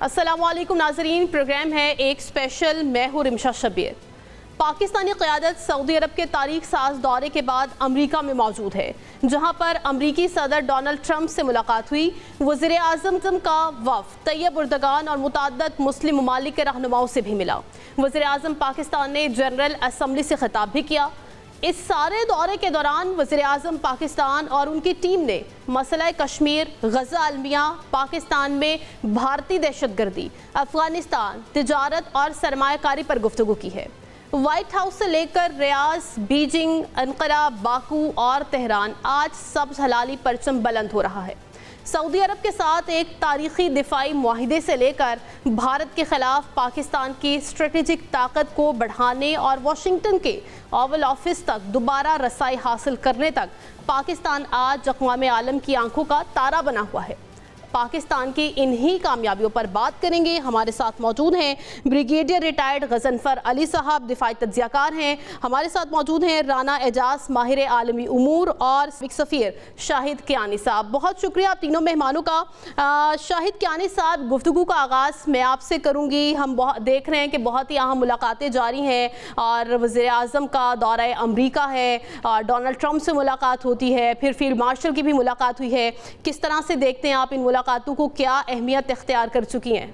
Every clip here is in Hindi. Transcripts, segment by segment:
अस्सलामुअलैकुम नाजरीन, प्रोग्राम है एक स्पेशल। मैं हूँ रिमशा शब्बीर। पाकिस्तानी क़यादत सऊदी अरब के तारीख साज दौरे के बाद अमरीका में मौजूद है, जहाँ पर अमरीकी सदर डोनाल्ड ट्रंप से मुलाकात हुई। वज़ीर आज़म का वफ़द तैयब उर्दगान और मुतअद्दिद मुस्लिम ममालिक के रहनुमाओं से भी मिला। वज़ीर आज़म पाकिस्तान ने जनरल असम्बली से खिताब भी किया। इस सारे दौरे के दौरान वज़ीर आज़म पाकिस्तान और उनकी टीम ने मसला कश्मीर, गज़ा अलमिया, पाकिस्तान में भारतीय दहशतगर्दी, अफ़गानिस्तान, तिजारत और सरमायाकारी पर गुफ्तगू की है। वाइट हाउस से लेकर रियाद, बीजिंग, अंकारा, बाकू और तेहरान आज सब्ज़ हलाली परचम बुलंद हो रहा है। सऊदी अरब के साथ एक तारीखी दिफाई मुआहिदे से लेकर भारत के खिलाफ पाकिस्तान की स्ट्रेटेजिक ताकत को बढ़ाने और वाशिंगटन के ओवल ऑफिस तक दोबारा रसाई हासिल करने तक पाकिस्तान आज अक़वाम आलम की आंखों का तारा बना हुआ है। पाकिस्तान की इन्हीं कामयाबियों पर बात करेंगे। हमारे साथ मौजूद हैं ब्रिगेडियर रिटायर्ड गजनफर अली साहब, दिफाई तज्ज़ियाकार हैं। हमारे साथ मौजूद हैं राना एजाज, माहिर आलमी उमूर, और सफ़ीर शाहिद कियानी साहब। बहुत शुक्रिया आप तीनों मेहमानों का। शाहिद कियानी साहब, गुफ्तगू का आगाज़ मैं आपसे करूँगी। हम देख रहे हैं कि बहुत ही अहम मुलाकातें जारी हैं और वज़ीर आज़म का दौरा अमरीका है और डोनाल्ड ट्रंप से मुलाकात होती है, फिर फील्ड मार्शल की भी मुलाकात हुई है। किस तरह से देखते हैं आप इन मुलाकातों को, क्या अहमियत इख्तियार कर चुकी हैं?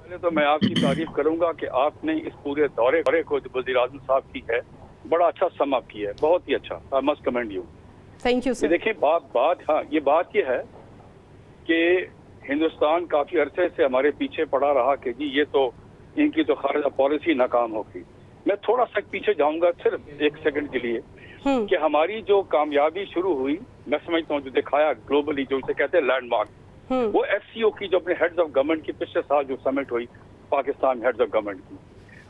पहले तो मैं आपकी तारीफ करूंगा कि आपने इस पूरे दौरे को जो वज़ीर आज़म साहब की है बड़ा अच्छा सम अप किया है, बहुत ही अच्छा। I must commend you. Thank you sir. देखिए बात ये है कि हिंदुस्तान काफी अरसे से हमारे पीछे पड़ा रहा कि जी ये तो इनकी तो खारिजा पॉलिसी नाकाम होगी। मैं थोड़ा सा पीछे जाऊंगा सिर्फ एक सेकंड के लिए कि हमारी जो कामयाबी शुरू हुई, मैं समझता हूँ जो दिखाया ग्लोबली, जो इसे कहते हैं लैंडमार्क, वो एफसीओ की जो अपने हेड्स ऑफ गवर्नमेंट की पिछले साल जो समिट हुई पाकिस्तान हेड्स ऑफ गवर्नमेंट की,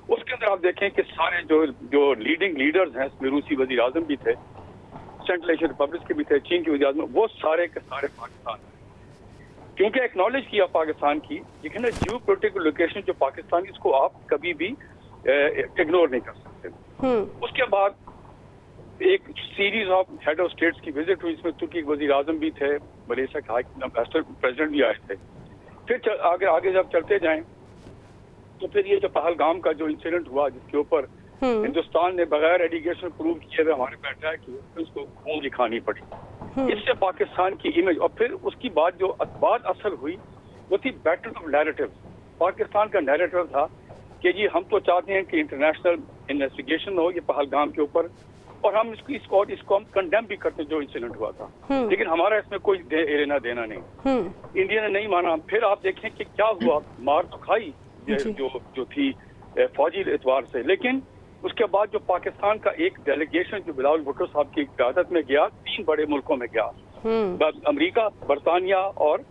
उसके अंदर आप देखें कि सारे जो लीडिंग लीडर्स हैं, इसमें रूसी वज़ीर आज़म भी थे, सेंट्रल एशियन रिपब्लिक के भी थे, चीन के वज़ीर आज़म, वो सारे के सारे पाकिस्तान हैं। क्योंकि एक्नॉलेज किया पाकिस्तान की, लेकिन जियो पोलिटिकल लोकेशन जो पाकिस्तान की, इसको आप कभी भी इग्नोर नहीं कर सकते। उसके बाद एक series of head of states की विजिट हुई, इसमें तुर्की के वज़ीर आज़म भी थे, मलेशिया के हाई प्रेसिडेंट भी आए थे। फिर आगे जब चलते जाएं तो फिर ये जो पहलगाम का जो इंसिडेंट हुआ, जिसके ऊपर हिंदुस्तान ने बगैर एलिगेशन प्रूव किए हुए हमारे पे अटैक किए, फिर उसको खून दिखानी पड़ी। इससे पाकिस्तान की इमेज, और फिर उसकी बात जो बात असल हुई वो थी बैटल ऑफ नैरेटिव। पाकिस्तान का नैरेटिव था कि जी हम तो चाहते हैं कि इंटरनेशनल इन्वेस्टिगेशन हो ये पहलगाम के ऊपर, और हम इसको हम कंडेम भी करते जो इंसिडेंट हुआ था, लेकिन हमारा इसमें कोई लेना देना नहीं। इंडिया ने नहीं माना। फिर आप देखें कि क्या हुआ, मार तो खाई जो थी फौजी एतवार से, लेकिन उसके बाद जो पाकिस्तान का एक डेलीगेशन जो बिलावल भुट्टो साहब की क़यादत में गया, 3 बड़े मुल्कों में गया, अमेरिका, बरतानिया और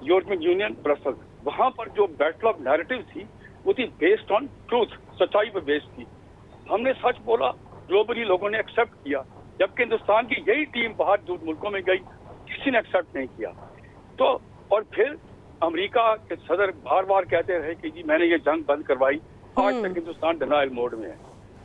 यूरोपियन यूनियन, ब्रसेल्स। वहां पर जो बैटल ऑफ नैरेटिव थी वो थी बेस्ड ऑन ट्रूथ, सच्चाई पर बेस्ड थी। हमने सच बोला, ग्लोबली लोगों ने एक्सेप्ट किया, जबकि हिंदुस्तान की यही टीम बाहर जो मुल्कों में गई किसी ने एक्सेप्ट नहीं किया। तो और फिर अमेरिका के सदर बार बार कहते रहे कि जी मैंने ये जंग बंद करवाई, आज तक हिंदुस्तान डिनायल मोड में है।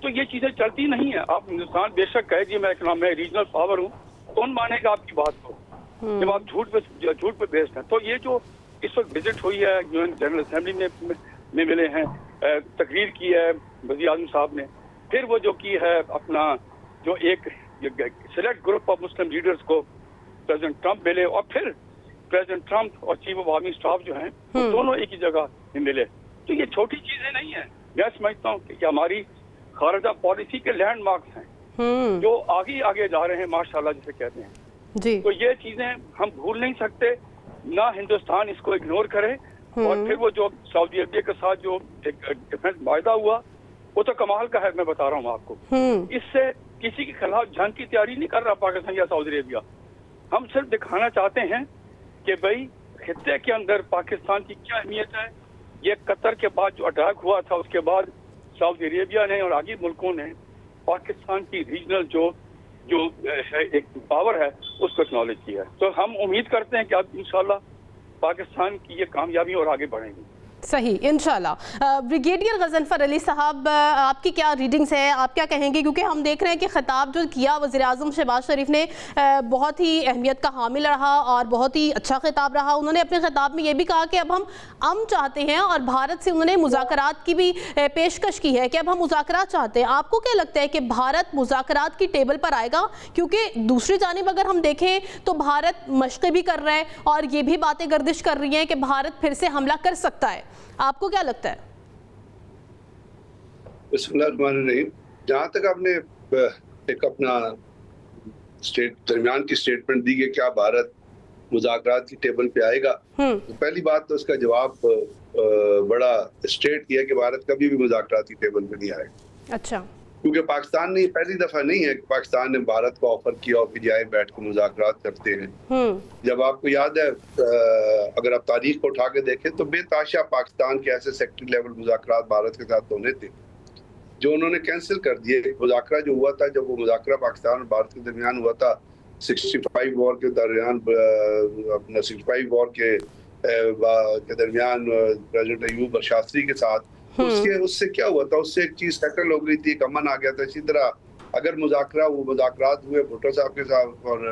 तो ये चीजें चलती नहीं है। आप हिंदुस्तान बेशक कहे जी मैं रीजनल पावर हूँ, कौन मानेगा आपकी बात को जब आप झूठ पे बेस्ड हैं। तो ये जो इस वक्त विजिट हुई है, यूएन जनरल असेंबली में मिले हैं, तकरीर की है वज़ीर आज़म साहब ने, फिर वो जो की है अपना जो एक select group of Muslim leaders को प्रेसिडेंट ट्रंप मिले, और फिर प्रेसिडेंट ट्रंप और चीफ ऑफ आर्मी स्टाफ जो हैं वो दोनों एक ही जगह मिले। तो ये छोटी चीजें नहीं है। मैं समझता हूँ कि हमारी खारिजा पॉलिसी के लैंडमार्क्स हैं जो आगे जा रहे हैं, माशाल्लाह जिसे कहते हैं जी। तो ये चीजें हम भूल नहीं सकते, ना हिंदुस्तान इसको इग्नोर करे। और फिर वो जो सऊदी अरबिया के साथ जो एक डिफेंस माहिदा हुआ, वो तो कमाल का है। मैं बता रहा हूँ आपको, इससे किसी के खिलाफ जंग की तैयारी नहीं कर रहा पाकिस्तान या सऊदी अरबिया। हम सिर्फ दिखाना चाहते हैं कि भाई खित्ते के अंदर पाकिस्तान की क्या अहमियत है। ये कतर के बाद जो अटैक हुआ था, उसके बाद सऊदी अरेबिया ने और आगे मुल्कों ने पाकिस्तान की रीजनल जो है एक पावर है उसको एक्नॉलेज किया है। तो हम उम्मीद करते हैं कि अब इंशाल्लाह पाकिस्तान की ये कामयाबी और आगे बढ़ेंगी। सही, इंशाल्लाह। ब्रिगेडियर गजनफर अली साहब, आपकी क्या रीडिंग्स है, आप क्या कहेंगे? क्योंकि हम देख रहे हैं कि खिताब जो किया वज़ीर-ए-आज़म शहबाज शरीफ ने बहुत ही अहमियत का हामिल रहा और बहुत ही अच्छा खिताब रहा। उन्होंने अपने खिताब में ये भी कहा कि अब हम अमन चाहते हैं और भारत से उन्होंने मुज़ाकरात की भी पेशकश की है कि अब हम मुज़ाकरात चाहते हैं। आपको क्या लगता है कि भारत मुज़ाकरात की टेबल पर आएगा? क्योंकि दूसरी जानिब अगर हम देखें तो भारत मशक़ें भी कर रहा है और ये भी बातें गर्दिश कर रही हैं कि भारत फिर से हमला कर सकता है। आपको क्या लगता है? जहाँ तक आपने एक अपना दरमियान की स्टेटमेंट दी कि क्या भारत मुज़ाकरात की टेबल पे आएगा, तो पहली बात तो उसका जवाब बड़ा स्ट्रेट किया कि भारत कभी भी मुज़ाकरात की टेबल पे नहीं आएगा। अच्छा। क्योंकि पाकिस्तान ने पहली दफा नहीं है कि पाकिस्तान ने भारत को ऑफर किया और फिर जाए बैठ के मुज़ाकरात करते हैं। जब आपको याद है, अगर आप तारीख को उठा के देखें तो बेताशा पाकिस्तान के ऐसे सेक्रेटरी लेवल मुज़ाकरात भारत के साथ होने थे जो उन्होंने कैंसिल कर दिए। मुज़ाकरा जो हुआ था, जब वो मुज़ाकरा पाकिस्तान और भारत के दरमियान हुआ था 65 वॉर के दरमियान, अपना 65 वॉर के दरमियान प्रेसिडेंट अयूब और शास्त्री के साथ, उससे क्या हुआ था, उससे एक चीज सेटल हो गई थी, एक अमन आ गया था। इसी तरह अगर मुज़ाकरात हुए भुट्टो साहब के साथ और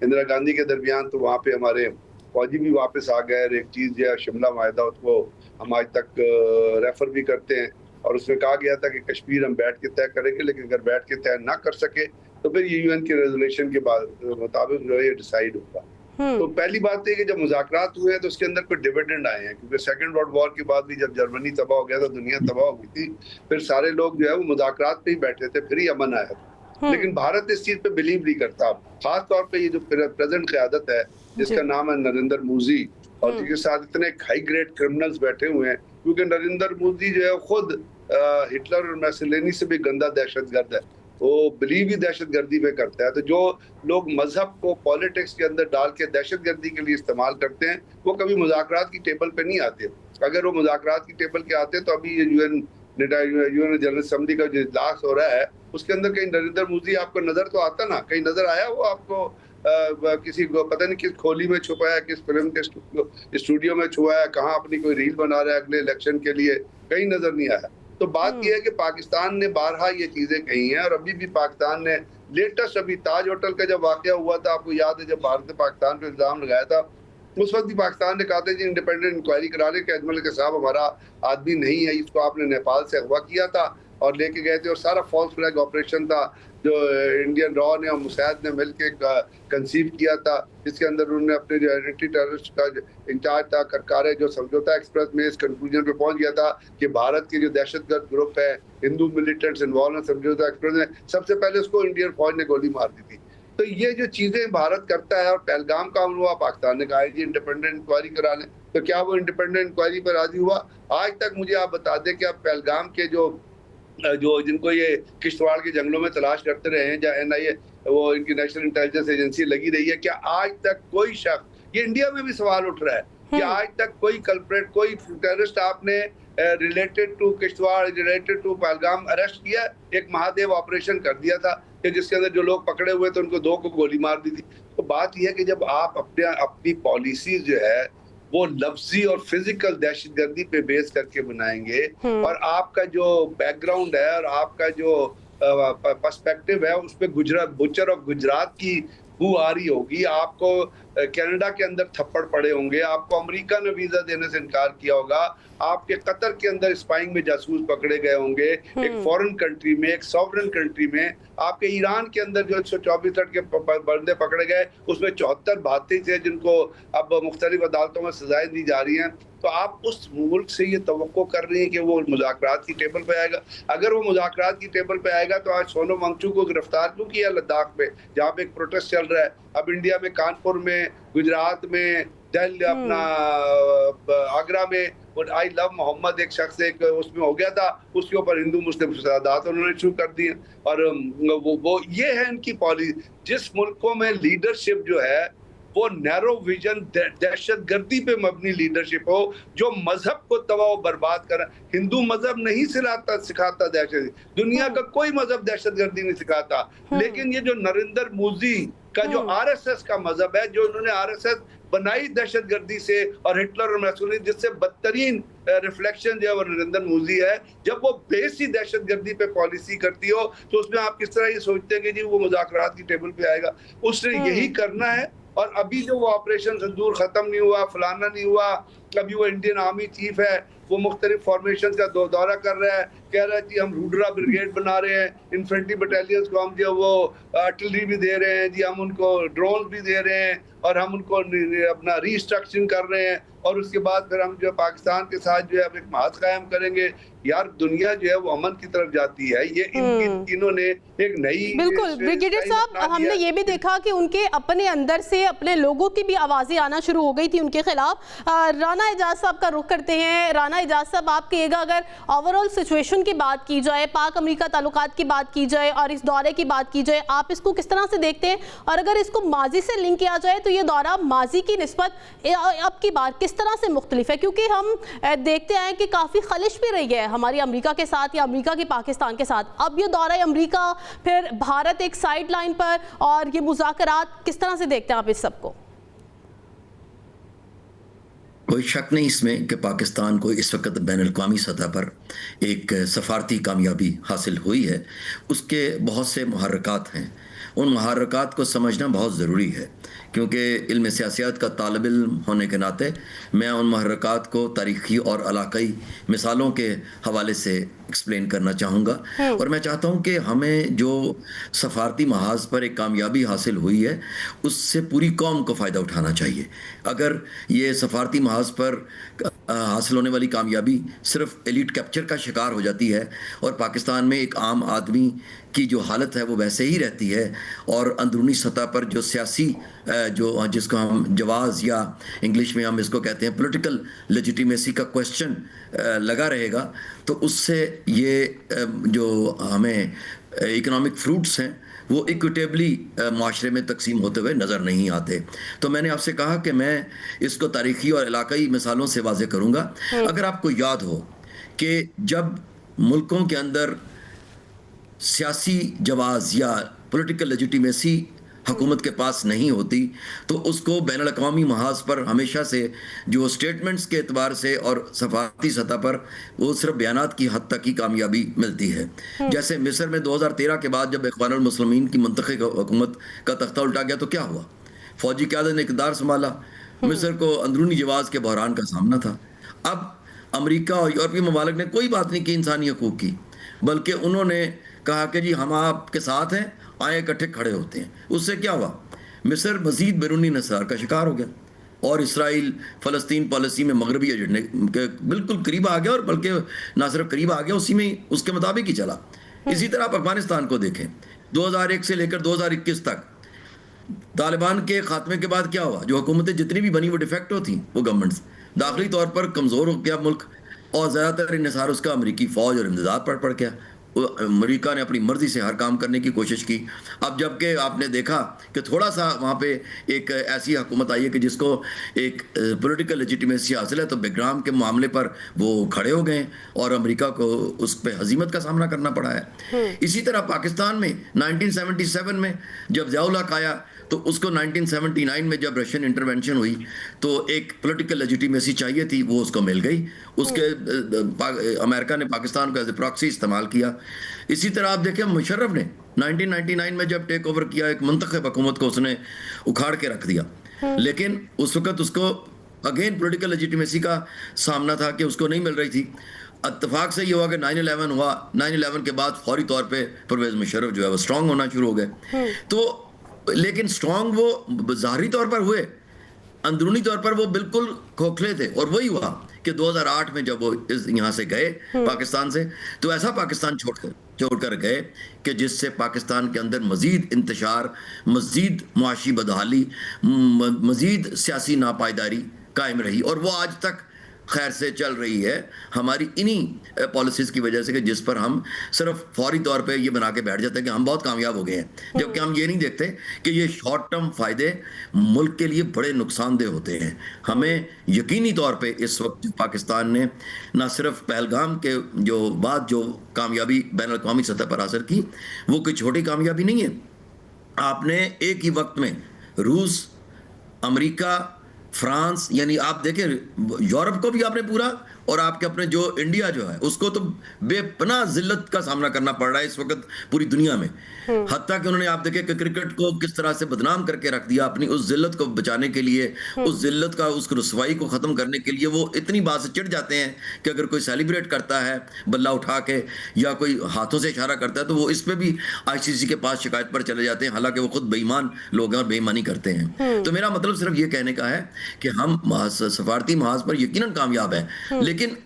इंदिरा गांधी के दरमियान, तो वहाँ पे हमारे फौजी भी वापस आ गए। एक चीज जो है शिमला माहिदा, उसको हम आज तक रेफर भी करते हैं और उसमें कहा गया था कि कश्मीर हम बैठ के तय करेंगे, लेकिन अगर बैठ के तय ना कर सके तो फिर यूएन के रेजोल्यूशन के मुताबिक जो है डिसाइड होगा। तो पहली बात है कि जब मुज़ाकरात हुए हैं तो उसके अंदर कोई डिविडेंड आए हैं, क्योंकि सेकंड वर्ल्ड वॉर के बाद भी जब जर्मनी तबाह हो गया था, दुनिया तबाह हो गई थी, फिर सारे लोग जो है वो मुज़ाकरात पे ही बैठे थे, फिर ही अमन आया था। लेकिन भारत इस चीज पे बिलीव नहीं करता। खास तौर पे ये जो प्रेजेंट क़यादत है जिसका नाम है नरेंद्र मोदी, और जिसके साथ इतने हाई ग्रेड क्रिमिनल्स बैठे हुए हैं, क्योंकि नरेंद्र मोदी जो है खुद हिटलर और मैसोलिनी से भी गंदा दहशतगर्द है, वो बिलीव ही दहशतगर्दी पे करता है। तो जो लोग मजहब को पॉलिटिक्स के अंदर डाल के दहशतगर्दी के लिए इस्तेमाल करते हैं, वो कभी मुज़ाकरात की टेबल पे नहीं आते। अगर वो मुज़ाकरात की टेबल के आते तो अभी ये यूएन जनरल असेंबली का जो इजलास हो रहा है उसके अंदर कहीं नरेंद्र मोदी आपको नजर तो आता ना, कहीं नजर आया वो आपको? किसी को पता नहीं किस खोली में छुपा है, किस फिल्म के स्टूडियो में छुपा है, कहाँ अपनी कोई रील बना रहा है अगले इलेक्शन के लिए, कहीं नजर नहीं आया। तो बात यह है कि पाकिस्तान ने बारहा ये चीजें कही हैं और अभी भी पाकिस्तान ने लेटेस्ट अभी ताज होटल का जब वाकया हुआ था, आपको याद है, जब भारत ने पाकिस्तान पे इल्जाम लगाया था, उस वक्त भी पाकिस्तान ने कहा था जी इंडिपेंडेंट इंक्वायरी करा ले कि अजमल के साहब हमारा आदमी नहीं है, इसको आपने नेपाल से अगवा किया था और लेके गए थे, और सारा फॉल्स फ्लैग ऑपरेशन था जो इंडियन रॉ ने और मुसैद ने मिलकर कंसीव किया था, जिसके अंदर उन्होंने अपने जो एंटी टेररिस्ट का इंचार्ज था करकारे, जो समझौता एक्सप्रेस में इस कंक्लूजन पे पहुंच गया था कि भारत के जो दहशतगर्द ग्रुप है, हिंदू मिलिटेंट्स इन्वॉल्व हैं समझौता एक्सप्रेस में, सबसे पहले उसको इंडियन फौज ने गोली मार दी थी। तो ये जो चीजें भारत करता है, और पहलगाम का हमला हुआ, पाकिस्तान ने कहा है जी इंडिपेंडेंट इंक्वायरी करा लें, तो क्या वो इंडिपेंडेंट इंक्वायरी पर राजी हुआ? आज तक मुझे आप बता दें कि आप पहलगाम के जो जिनको ये किश्तवाड़ के जंगलों में तलाश करते रहे हैं, जहाँ एनआईए वो इनकी नेशनल इंटेलिजेंस एजेंसी लगी रही है, क्या आज तक कोई शख्स, ये इंडिया में भी सवाल उठ रहा है कि आज तक कोई कल्प्रेट, कोई टेररिस्ट आपने related to Kishtwar, related to Pahalgam arrest किया? एक महादेव ऑपरेशन कर दिया था कि जिसके अंदर जो लोग पकड़े हुए थे उनको 2 को गोली मार दी थी। तो बात यह है कि जब आप अपनी पॉलिसी जो है वो लफ्जी और फिजिकल दहशतगर्दी पे बेस करके बनाएंगे, और आपका जो बैकग्राउंड है और आपका जो पर्सपेक्टिव है उसपे बुचर ऑफ गुजरात की बू आ रही होगी, आपको कनाडा के अंदर थप्पड़ पड़े होंगे, आपको अमेरिका ने वीजा देने से इनकार किया होगा, आपके कतर के अंदर स्पाइंग में जासूस पकड़े गए होंगे, एक फॉरेन कंट्री में, एक सॉवरेन कंट्री में, आपके ईरान के अंदर जो 124 लड़के बंदे पकड़े गए, उसमें 74 भारतीय थे जिनको अब मुख्तलिफ अदालतों में सजाएं दी जा रही हैं। तो आप उस मुल्क से ये तवक्को कर रही हैं कि वो मुज़ाकरात की टेबल पे आएगा? अगर वो मुज़ाकरात की टेबल पे आएगा तो आज सोनम वांगचुक को गिरफ्तार क्यों किया लद्दाख में, जहाँ पे एक प्रोटेस्ट चल रहा है? अब इंडिया में कानपुर में, गुजरात में, दिल्ली, अपना आगरा में, और आई लव मोहम्मद एक शख्स एक उसमें हो गया था, उसके ऊपर हिंदू मुस्लिम फसादात उन्होंने शुरू कर दिए। और वो ये है इनकी पॉलिसी। जिस मुल्कों में लीडरशिप जो है वो नैरो विजन दहशतगर्दी पे मबनी लीडरशिप हो, जो मजहब को तबाह बर्बाद कर, हिंदू मजहब नहीं सिखाता दहशत, दुनिया का कोई मजहब दहशतगर्दी नहीं सिखाता, लेकिन ये जो नरेंद्र मोदी का जो आरएसएस का मजहब है, जो उन्होंने आरएसएस बनाई दहशतगर्दी से और हिटलर और मैसोनी, जिससे बदतरीन रिफ्लेक्शन जो है वो नरेंद्र मोदी है। जब वो बेसी दहशतगर्दी पे पॉलिसी करती हो तो उसमें आप किस तरह ये सोचते हैं कि जी वो मुज़ाकरात की टेबल पे आएगा? उसने यही करना है। और अभी जो वो ऑपरेशन सिंदूर खत्म नहीं हुआ, फलाना नहीं हुआ, अभी वो इंडियन आर्मी चीफ है, वो मुख्तलिफ फॉर्मेशन का दौरा कर रहा है, कह रहा है कि हम रूडरा ब्रिगेड बना रहे हैं, इन्फेंट्री बटालियंस को हम जो वो आर्टिलरी भी दे रहे हैं जी, हम उनको ड्रोन भी दे रहे हैं और हम उनको अपना रीस्ट्रक्चरिंग कर रहे हैं, और उसके बाद फिर हम जो पाकिस्तान के साथ जो है एक महाज कायम करेंगे। यार दुनिया जो है वो अमन की तरफ जाती है। ये तीनों ने एक नई, बिल्कुल ब्रिगेडियर साहब, हमने ये भी देखा कि उनके अपने अंदर से अपने लोगों की भी आवाजें आना शुरू हो गई थी उनके खिलाफ। राना एजाज साहब का रुख करते हैं। राना एजाज साहब, आप कहिएगा, अगर ओवरऑल सिचुएशन की बात की जाए, पाक अमेरिका ताल्लुकात की बात की जाए और इस दौरे की बात की जाए, आप इसको किस तरह से देखते हैं? और अगर इसको माजी से लिंक किया जाए तो ये दौरा माजी की निस्बत अब की बार किस तरह से मुख्तलिफ है? क्योंकि हम देखते आए कि काफ़ी खलिश भी रही है हमारी अमेरिका के साथ या अमेरिका की पाकिस्तान के साथ। अब ये दौरा अमेरिका, फिर भारत एक साइड लाइन पर, और ये मुज़ाकरात, किस तरह से देखते हैं आप इस सबको? कोई शक नहीं इसमें कि पाकिस्तान को इस वक्त बैनुल-अक़वामी सतह पर एक सफारती कामयाबी हासिल हुई है। उसके बहुत से मुहर्रिकात हैं, उन मुहर्रिकात को समझना बहुत ज़रूरी है, क्योंकि इल्म सियासत का तालिब इल्म होने के नाते मैं उन मुहर्रिकात को तारीख़ी और इलाक़ाई मिसालों के हवाले से एक्सप्लेन करना चाहूँगा। और मैं चाहता हूँ कि हमें जो सफारती महाज पर एक कामयाबी हासिल हुई है उससे पूरी कौम को फ़ायदा उठाना चाहिए। अगर ये सफारती महाज पर हासिल होने वाली कामयाबी सिर्फ एलीट कैप्चर का शिकार हो जाती है और पाकिस्तान में एक आम आदमी की जो हालत है वो वैसे ही रहती है, और अंदरूनी सतह पर जो सियासी जो जिसको हम जवाज़ या इंग्लिश में हम इसको कहते हैं पॉलिटिकल लेजिटिमेसी का क्वेश्चन लगा रहेगा, तो उससे ये जो हमें इकोनॉमिक फ्रूट्स हैं वो इक्विटेबली माशरे में तकसीम होते हुए नज़र नहीं आते। तो मैंने आपसे कहा कि मैं इसको तारीख़ी और इलाक़ाई मिसालों से वाज़े करूँगा। अगर आपको याद हो कि जब मुल्कों के अंदर सियासी जवाज़ या पॉलिटिकल लेजिटिमेसी हुकूमत के पास नहीं होती तो उसको बैनुल-अक़वामी महाज पर हमेशा से जो स्टेटमेंट्स के एतबार से और सफारती सतह पर वो सिर्फ बयानात की हद तक ही कामयाबी मिलती है। जैसे मिस्र में 2013 के बाद जब इख़वानुल मुस्लिमीन की मुंतखब हुकूमत का तख्ता उल्टा गया तो क्या हुआ? फ़ौजी क़यादत ने इक़्तिदार संभाला, मिस्र को अंदरूनी जवाज़ के बहरान का सामना था। अब अमेरिका और यूरोपीय ममालिक ने कोई बात नहीं की इंसानी हकूक़ की, बल्कि उन्होंने कहा कि जी हम आपके साथ हैं, आए इकट्ठे खड़े होते हैं। उससे क्या हुआ? मिस्र मज़ीद बैरूनी निसार का शिकार हो गया और इसराइल फ़लस्तीन पॉलिसी में मगरबी एजेंडे के बिल्कुल करीब आ गया, और बल्कि ना सिर्फ करीब आ गया, उसी में उसके मुताबिक ही चला। इसी तरह आप अफगानिस्तान को देखें, 2001 से लेकर 2021 तक तालिबान के खात्मे के बाद क्या हुआ? जो हुकूमतें जितनी भी बनी वो डिफेक्टो थी, वो गवर्नमेंट्स दाखिली तौर पर कमज़ोर हो गया मुल्क, और ज़्यादातर इन्हिसार उसका अमरीकी फ़ौज और इमदाद पर पड़ गया। अमेरिका ने अपनी मर्ज़ी से हर काम करने की कोशिश की। अब जबकि आपने देखा कि थोड़ा सा वहाँ पे एक ऐसी हुकूमत आई है कि जिसको एक पॉलिटिकल लेजिटिमेसी हासिल है, तो बेग्राम के मामले पर वो खड़े हो गए और अमेरिका को उस पर हजीमत का सामना करना पड़ा है। इसी तरह पाकिस्तान में 1977 में जब ज़िया-उल हक आया तो उसको 1979 में जब रशियन इंटरवेंशन हुई तो एक पॉलिटिकल लेजिटिमेसी चाहिए थी, वो उसको मिल गई। उसके अमेरिका ने पाकिस्तान को एज ए प्रॉक्सी इस्तेमाल किया। इसी तरह आप देखें मुशर्रफ ने 1999 में जब टेक ओवर किया, एक मुंतखब हुकूमत को उसने उखाड़ के रख दिया, लेकिन उस वक्त उसको अगेन पॉलिटिकल लेजिटिमेसी का सामना था कि उसको नहीं मिल रही थी। इत्तेफाक से ये हुआ कि 9/11 हुआ, 9/11 के बाद फौरी तौर पे परवेज़ मुशर्रफ जो है वो स्ट्रॉन्ग होना शुरू हो गए। तो लेकिन स्ट्रॉन्ग वो ज़ाहरी तौर पर हुए, अंदरूनी तौर पर वो बिल्कुल खोखले थे। और वही हुआ कि 2008 में जब वो यहाँ से गए पाकिस्तान से, तो ऐसा पाकिस्तान छोड़कर गए कि जिससे पाकिस्तान के अंदर मज़ीद इंतशार, मज़ीद मुआशी बदहाली, मज़ीद सियासी नापायदारी कायम रही, और वो आज तक खैर से चल रही है हमारी इन्हीं पॉलिसीज़ की वजह से, कि जिस पर हम सिर्फ फौरी तौर पे ये बना के बैठ जाते हैं कि हम बहुत कामयाब हो गए हैं, जबकि हम ये नहीं देखते कि ये शॉर्ट टर्म फ़ायदे मुल्क के लिए बड़े नुकसानदेह होते हैं। हमें यकीनी तौर पे इस वक्त पाकिस्तान ने ना सिर्फ पहलगाम के जो बाद जो कामयाबी बैनुल-अक़वामी सतह पर हासिल की, वो कोई छोटी कामयाबी नहीं है। आपने एक ही वक्त में रूस, अमेरिका, फ्रांस, यानी आप देखें यूरोप को भी आपने पूरा, और आपके अपने जो इंडिया जो है उसको तो बेपनाह जिल्लत का सामना करना पड़ रहा है इस वक्त पूरी दुनिया में। हत्ता कि उन्होंने आप देखें कि क्रिकेट को किस तरह से बदनाम करके रख दिया, अपनी उस जिल्लत को बचाने के लिए, उस जिल्लत का, उस रुसवाई को ख़त्म करने के लिए वो इतनी बात से चिढ़ जाते हैं कि अगर कोई सेलिब्रेट करता है बल्ला उठा के या कोई हाथों से इशारा करता है तो वो इस पर भी ICC के पास शिकायत पर चले जाते हैं, हालांकि वो खुद बेईमान लोग हैं और बेईमानी करते हैं। तो मेरा मतलब सिर्फ ये कहने का है कि हम सफारती महाज पर यकीनन कामयाब हैं, लेकिन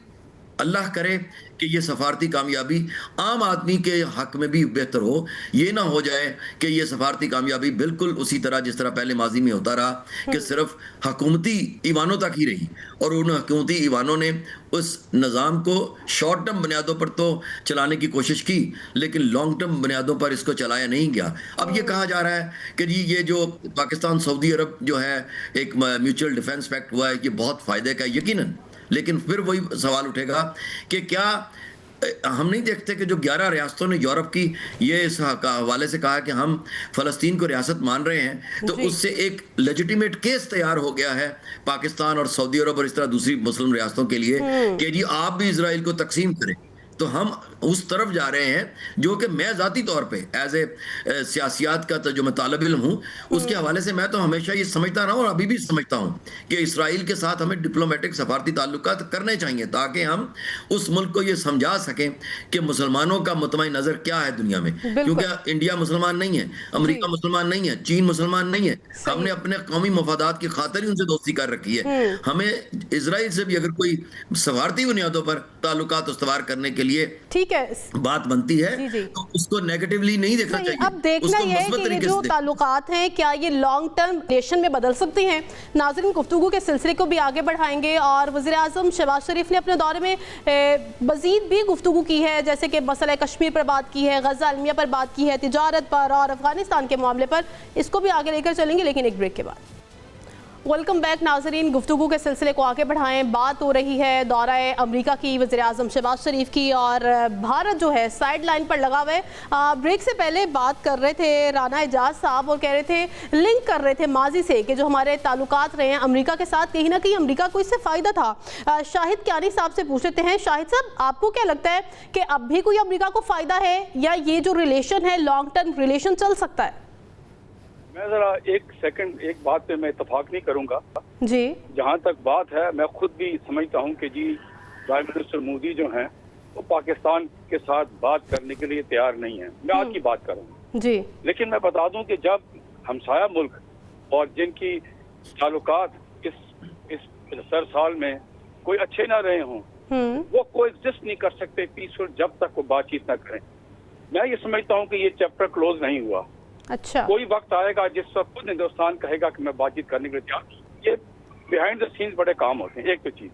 अल्लाह करे कि ये सफारती कामयाबी आम आदमी के हक में भी बेहतर हो। ये ना हो जाए कि ये सफारती कामयाबी बिल्कुल उसी तरह जिस तरह पहले माजी में होता रहा कि सिर्फ हुकूमती ईवानों तक ही रही, और उन हुकूमती ईवानों ने उस निज़ाम को शॉर्ट टर्म बुनियादों पर तो चलाने की कोशिश की, लेकिन लॉन्ग टर्म बुनियादों पर इसको चलाया नहीं गया। अब ये कहा जा रहा है कि जी ये जो पाकिस्तान सऊदी अरब जो है एक म्यूचुअल डिफेंस पैक्ट हुआ है, ये बहुत फ़ायदे का यकीनन, लेकिन फिर वही सवाल उठेगा कि क्या हम नहीं देखते कि जो 11 रियासतों ने यूरोप की ये इस हवाले से कहा कि हम फ़लस्तीन को रियासत मान रहे हैं, तो उससे एक लेजिटिमेट केस तैयार हो गया है पाकिस्तान और सऊदी अरब और इस तरह दूसरी मुस्लिम रियासतों के लिए कि जी आप भी इजराइल को तकसीम करें। तो हम उस तरफ जा रहे हैं जो कि मैं ज़ाती तौर पे एज ए सियासियात का जो मैं तालिब इल्म हूँ उसके हवाले से मैं तो हमेशा ये समझता रहा हूँ और अभी भी समझता हूँ कि इसराइल के साथ हमें डिप्लोमेटिक सफारती ताल्लुकात करने चाहिए ताकि हम उस मुल्क को ये समझा सकें कि मुसलमानों का मुतमईन नज़र क्या है दुनिया में, क्योंकि इंडिया मुसलमान नहीं है, अमेरिका मुसलमान नहीं है, चीन मुसलमान नहीं है, हमने अपने कौमी मफादात की खातिर ही उनसे दोस्ती कर रखी है। हमें इसराइल से भी अगर कोई सफारती बुनियादों पर ताल्लुकात उस्तवार करने के लिए ठीक है बात बनती है तो उसको नेगेटिवली नहीं देखना चाहिए। अब देखना यह है कि ये जो ताल्लुकात हैं क्या ये लॉन्ग टर्म रिलेशन में बदल सकते हैं। नाज़रीन, गुफ्तगू के सिलसिले को भी आगे बढ़ाएंगे और वज़ीर आज़म शहबाज शरीफ ने अपने दौरे में मज़ीद भी गुफ्तगू की है, जैसे कि मसला कश्मीर पर बात की है, गज़ा अलमिया पर बात की है, तिजारत पर और अफगानिस्तान के मामले पर, इसको भी आगे लेकर चलेंगे, लेकिन एक ब्रेक के बाद। वेलकम बैक नाजरीन, गुफ्तगू के सिलसिले को आगे बढ़ाएं। बात हो रही है दौरा अमेरिका की वज़ीर आज़म शहबाज शरीफ की, और भारत जो है साइड लाइन पर लगा हुआ है। ब्रेक से पहले बात कर रहे थे राना एजाज साहब और कह रहे थे, लिंक कर रहे थे माजी से कि जो हमारे ताल्लुकात रहे हैं अमेरिका के साथ, कहीं ना कहीं अमेरिका को इससे फ़ायदा था। शाहिद कियानी साहब से पूछ लेते हैं। शाहिद साहब, आपको क्या लगता है कि अब भी कोई अमेरिका को फ़ायदा है या ये जो रिलेशन है लॉन्ग टर्म रिलेशन चल सकता है? मैं जरा एक बात पे मैं इत्तेफाक नहीं करूंगा जी। जहां तक बात है, मैं खुद भी समझता हूं कि जी प्राइम मिनिस्टर मोदी जो हैं वो पाकिस्तान के साथ बात करने के लिए तैयार नहीं है। मैं आज की बात करूंगा जी, लेकिन मैं बता दूं कि जब हमसाया मुल्क और जिनकी ताल्लुकात इस 10 साल में कोई अच्छे ना रहे हों, वो कोएग्जिस्ट नहीं कर सकते पीसफुल जब तक वो बातचीत ना करें। मैं ये समझता हूँ कि ये चैप्टर क्लोज नहीं हुआ। अच्छा, कोई वक्त आएगा जिस वक्त खुद हिंदुस्तान कहेगा कि मैं बातचीत करने के लिए तैयार। ये बिहाइंड द सीन्स बड़े काम होते हैं, एक तो चीज।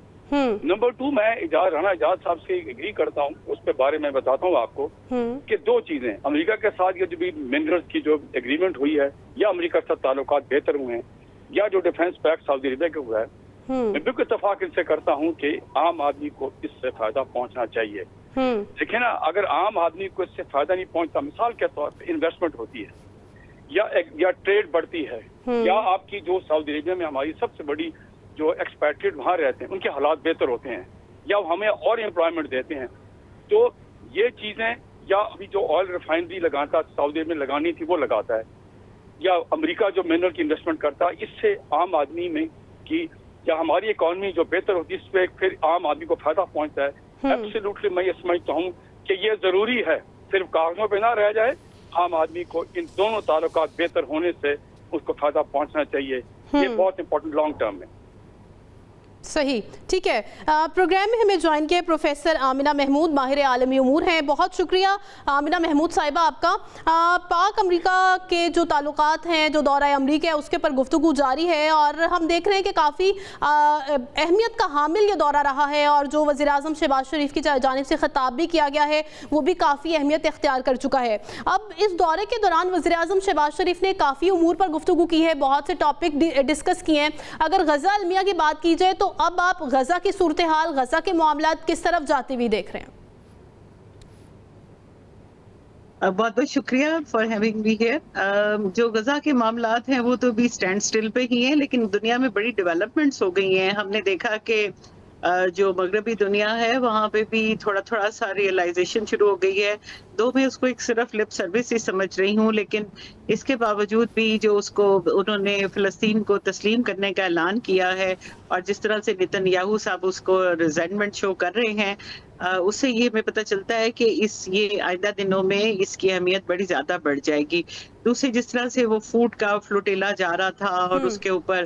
नंबर 2, मैं राना एजाज साहब से एग्री करता हूँ, उस पे बारे में बताता हूँ आपको कि 2 चीजें, अमेरिका के साथ ये जो भी मिनरल्स की जो एग्रीमेंट हुई है, या अमेरिका के साथ ताल्लुकात बेहतर हुए हैं, या जो डिफेंस पैक्ट सऊदी अरब का हुआ है, मैं बिल्कुल इत्तेफाक इनसे करता हूँ कि आम आदमी को इससे फायदा पहुँचना चाहिए। देखिए ना, अगर आम आदमी को इससे फायदा नहीं पहुँचता, मिसाल के तौर पर इन्वेस्टमेंट होती है या ट्रेड बढ़ती है, या आपकी जो सऊदी अरेबिया में हमारी सबसे बड़ी जो एक्सपैट्रिएट वहाँ रहते हैं उनके हालात बेहतर होते हैं, या हमें और एम्प्लॉयमेंट देते हैं, तो ये चीज़ें, या अभी जो ऑयल रिफाइनरी लगाता सऊदी में लगानी थी वो लगाता है, या अमेरिका जो मिनरल की इन्वेस्टमेंट करता है, इससे आम आदमी में की या हमारी इकॉनमी जो बेहतर होती है, इस पर फिर आम आदमी को फायदा पहुँचता है। एब्सोल्युटली मैं ये समझता हूँ कि ये ज़रूरी है, सिर्फ कागजों पर ना रह जाए, आम आदमी को इन दोनों ताल्लुकात बेहतर होने से उसको फायदा पहुंचना चाहिए। ये बहुत इंपॉर्टेंट लॉन्ग टर्म में। सही, ठीक है। प्रोग्राम में हमें ज्वाइन किया प्रोफेसर आमिना महमूद, माहिर आलमी उमूर हैं। बहुत शुक्रिया आमिना महमूद साहिबा आपका। पाक अमेरिका के जो ताल्लुकात हैं, जो दौरा अमरीका है, उसके पर गुफ्तगू जारी है और हम देख रहे हैं कि काफ़ी अहमियत का हामिल ये दौरा रहा है, और जो वज़ीर आज़म शहबाज शरीफ की जानिब से ख़िताब भी किया गया है वो भी काफ़ी अहमियत इख्तियार कर चुका है। अब इस दौरे के दौरान वज़ीर आज़म शहबाज शरीफ ने काफ़ी उमूर पर गुफ्तगू की है, बहुत से टॉपिक डिस्कस किए हैं। अगर गज़ा अलमिया की बात की जाए तो अब आप गजा की सूरत हाल, गजा के मामलात किस तरफ जाते हुए देख रहे हैं? बहुत बहुत शुक्रिया फॉर हैविंग मी हियर। जो गजा के मामलात हैं वो तो भी स्टैंड स्टिल पे ही हैं, लेकिन दुनिया में बड़ी डेवलपमेंट्स हो गई हैं। हमने देखा कि जो मगरबी दुनिया है वहाँ पे भी थोड़ा थोड़ा सा रियलाइजेशन शुरू हो गई है। दो मैं उसको एक सिर्फ लिप सर्विस ही समझ रही हूँ, लेकिन इसके बावजूद भी जो उसको उन्होंने फ़लस्तीन को तस्लीम करने का ऐलान किया है और जिस तरह से नेतन्याहू साहब उसको रिजेंटमेंट शो कर रहे हैं, उससे ये हमें पता चलता है कि ये आइंदा दिनों में इसकी अहमियत बड़ी ज़्यादा बढ़ जाएगी। दूसरी जिस तरह से वो फूड का फ्लोटिला जा रहा था और उसके ऊपर